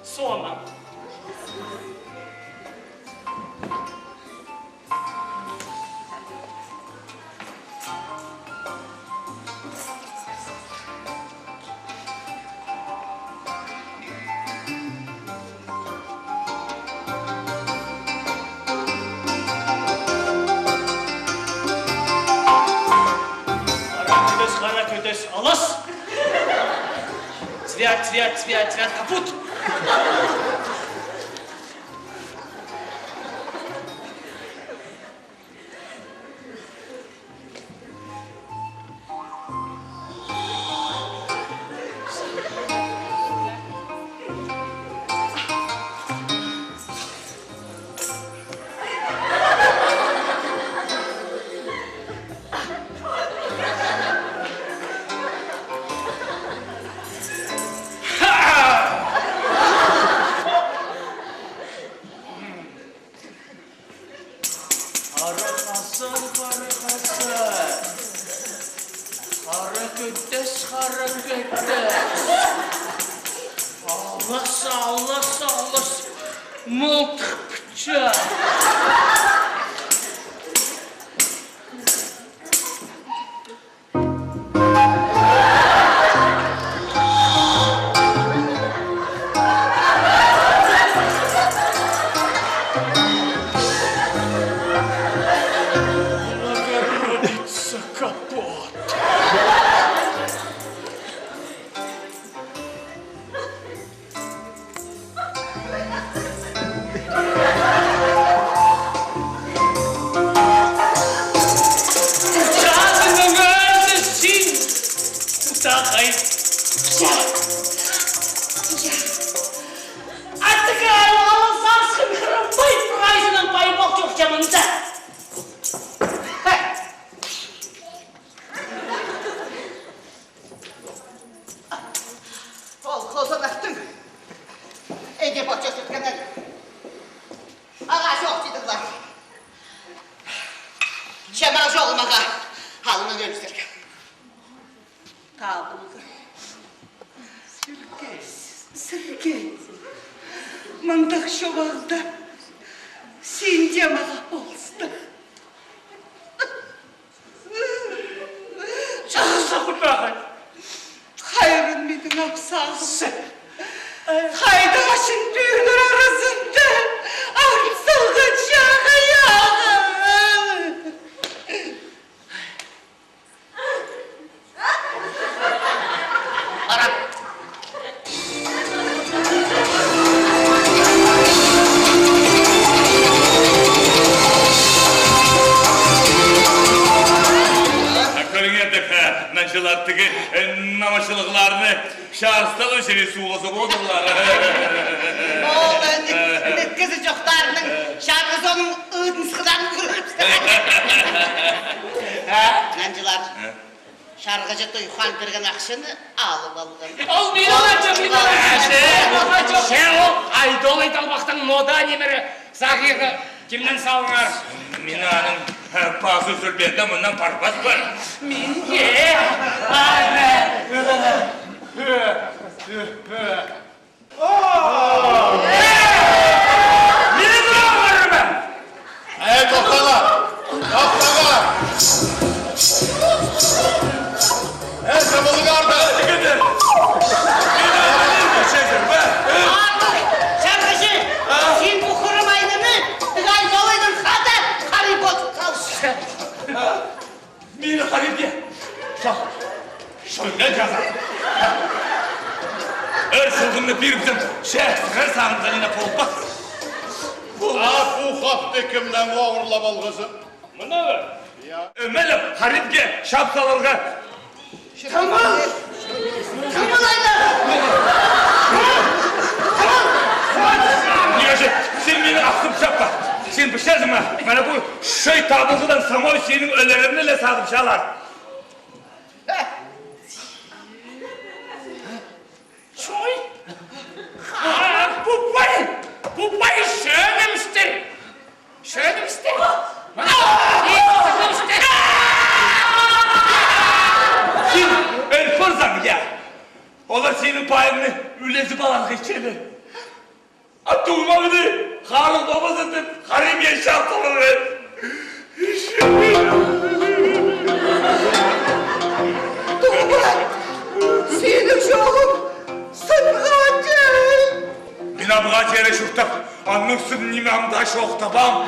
Soğan. Kara ködes alas. Цвят, капут. Allah. Mıltık bıçağı. Мындық шобалда сен де маған болысты. Жақсы құтағай. Қайырын менің ақсағым. Қайда қашын түйінір арасында артылған жағы яғы. Арап. Nançılattығы намашылығыларыны шағысталы жері суғызып отырлар. Ол неткізі жоқтарының шарғыз оның ұйтын сықыдан күріпті. Nançılar, шарға жықты ұйқан берген ақшыны алып алған. Ол мен алачым. Сен ол айдол айталбақтың мода немері сағиғы кімнен салыңар? Мен аның пазы сүрберді мұнан парпас бар. Менге? Мені бұлағыр ба? Тоқтала! Жабылығы арда! Шарғышы, сен бұқырым айдыны дұғай жолайдың қада қари ботып қалшы. Мені қарипе. Шөлден жазар. Өр шылғымды беріпсім, шәқсіғыр сағынғанына полпас. Бұл қапты кімден оғырлап алғызы? Мұны өр? Өмеліп, қарипке шапсаларға. Тамал! Тамал айда! Неге сен мені ақсып шапқа. Сен бішәзі ма? Мәні бұл шөй табылғыдан самой сенің өлерімді ле сағып шалар. Şoy! Bu bay şöyle mister? Şöyle mister? İyi mister? Сен, әлпа Ola senin payını ülezi balan geçeli. Tuğmağını Harun babasının harim yaşatılır. Senin uşağın sırgacı. Bina buğa yere şurtak. Anlıksın nimamda şok tabam.